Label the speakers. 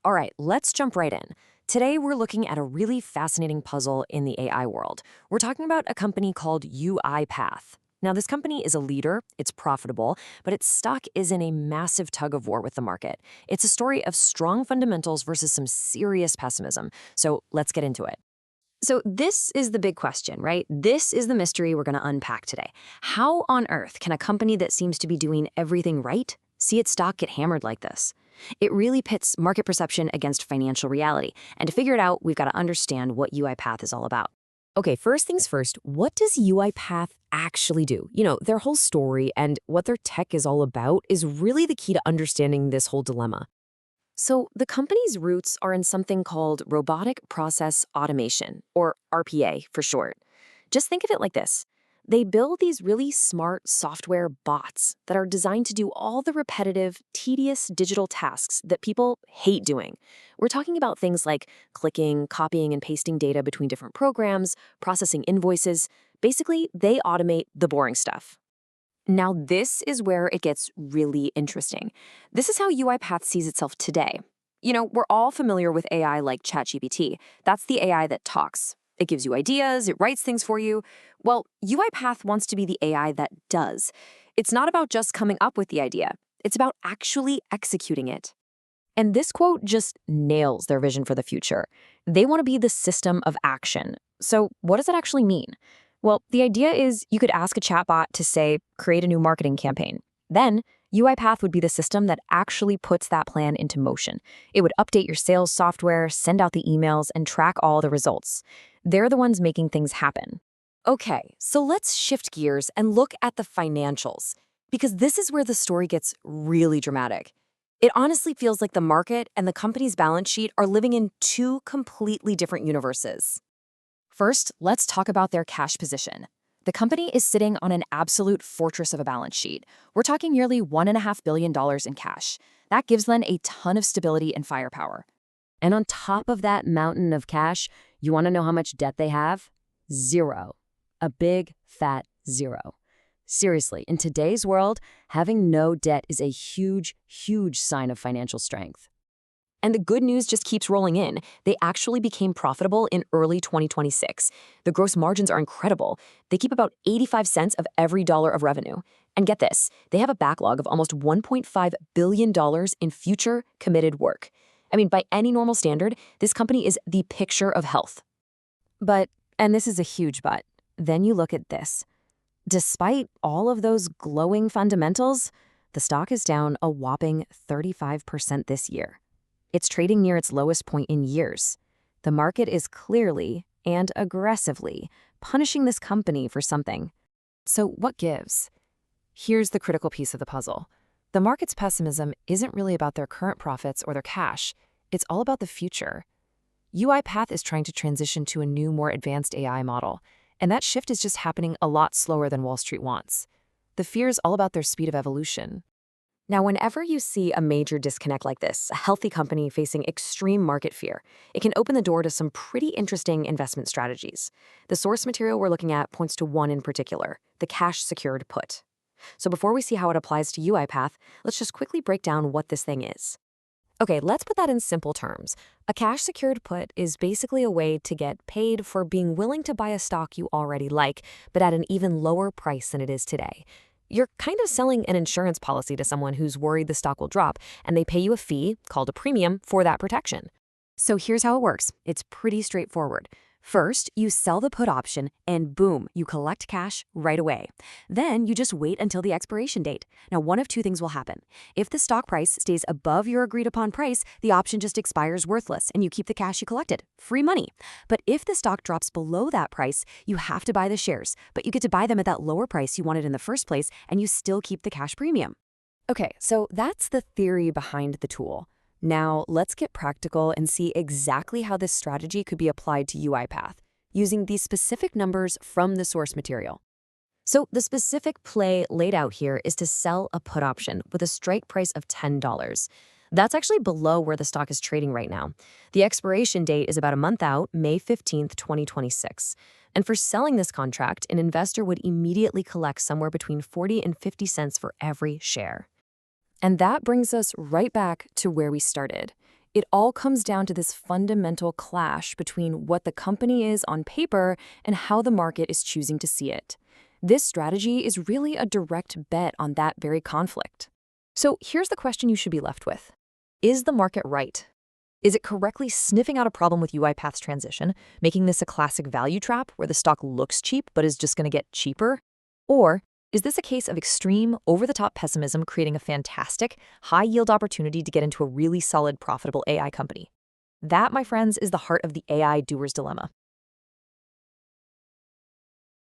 Speaker 1: All right, let's jump right in. Today, we're looking at a really fascinating puzzle in the AI world. We're talking about a company called UiPath. Now, this company is a leader, it's profitable, but its stock is in a massive tug of war with the market. It's a story of strong fundamentals versus some serious pessimism. So let's get into it.
Speaker 2: So this is the big question, right? This is the mystery we're going to unpack today. How on earth can a company that seems to be doing everything right see its stock get hammered like this? It really pits market perception against financial reality. And to figure it out, we've got to understand what UiPath is all about.
Speaker 1: Okay, first things first, what does UiPath actually do? Their whole story and what their tech is all about is really the key to understanding this whole dilemma. So, the company's roots are in something called robotic process automation, or RPA for short. Just think of it like this. They build these really smart software bots that are designed to do all the repetitive, tedious digital tasks that people hate doing. We're talking about things like clicking, copying, and pasting data between different programs, processing invoices. Basically, they automate the boring stuff. Now, this is where it gets really interesting. This is how UiPath sees itself today. We're all familiar with AI like ChatGPT. That's the AI that talks. It gives you ideas, it writes things for you. Well, UiPath wants to be the AI that does. It's not about just coming up with the idea. It's about actually executing it. And this quote just nails their vision for the future. They want to be the system of action. So what does that actually mean? Well, the idea is you could ask a chatbot to, say, create a new marketing campaign. Then, UiPath would be the system that actually puts that plan into motion. It would update your sales software, send out the emails, and track all the results. They're the ones making things happen. Okay, so let's shift gears and look at the financials, because this is where the story gets really dramatic. It honestly feels like the market and the company's balance sheet are living in two completely different universes. First, let's talk about their cash position. The company is sitting on an absolute fortress of a balance sheet. We're talking nearly $1.5 billion in cash. That gives them a ton of stability and firepower. And on top of that mountain of cash, you want to know how much debt they have? Zero. A big, fat zero. Seriously, in today's world, having no debt is a huge, huge sign of financial strength. And the good news just keeps rolling in. They actually became profitable in early 2026. The gross margins are incredible. They keep about 85 cents of every dollar of revenue. And get this, they have a backlog of almost $1.5 billion in future committed work. I mean, by any normal standard, this company is the picture of health. But, and this is a huge but, then you look at this. Despite all of those glowing fundamentals, the stock is down a whopping 35% this year. It's trading near its lowest point in years. The market is clearly and aggressively punishing this company for something. So what gives? Here's the critical piece of the puzzle. The market's pessimism isn't really about their current profits or their cash. It's all about the future. UiPath is trying to transition to a new, more advanced AI model, and that shift is just happening a lot slower than Wall Street wants. The fear is all about their speed of evolution. Now, whenever you see a major disconnect like this, a healthy company facing extreme market fear, it can open the door to some pretty interesting investment strategies. The source material we're looking at points to one in particular, the cash-secured put. So before we see how it applies to UiPath, let's just quickly break down what this thing is. Okay, let's put that in simple terms. A cash-secured put is basically a way to get paid for being willing to buy a stock you already like, but at an even lower price than it is today. You're kind of selling an insurance policy to someone who's worried the stock will drop, and they pay you a fee, called a premium, for that protection. So here's how it works. It's pretty straightforward. First, you sell the put option, and boom, you collect cash right away. Then you just wait until the expiration date. Now, one of two things will happen. If the stock price stays above your agreed-upon price, the option just expires worthless, and you keep the cash you collected. Free money. But if the stock drops below that price, you have to buy the shares, but you get to buy them at that lower price you wanted in the first place, and you still keep the cash premium. Okay, so that's the theory behind the tool. Now, let's get practical and see exactly how this strategy could be applied to UiPath, using these specific numbers from the source material. So the specific play laid out here is to sell a put option with a strike price of $10. That's actually below where the stock is trading right now. The expiration date is about a month out, May 15th, 2026. And for selling this contract, an investor would immediately collect somewhere between 40 and 50 cents for every share. And that brings us right back to where we started.
Speaker 2: It all comes down to this fundamental clash between what the company is on paper and how the market is choosing to see it. This strategy is really a direct bet on that very conflict. So here's the question you should be left with. Is the market right? Is it correctly sniffing out a problem with UiPath's transition, making this a classic value trap where the stock looks cheap but is just going to get cheaper? Or is this a case of extreme, over-the-top pessimism creating a fantastic, high-yield opportunity to get into a really solid, profitable AI company? That, my friends, is the heart of the AI doer's dilemma.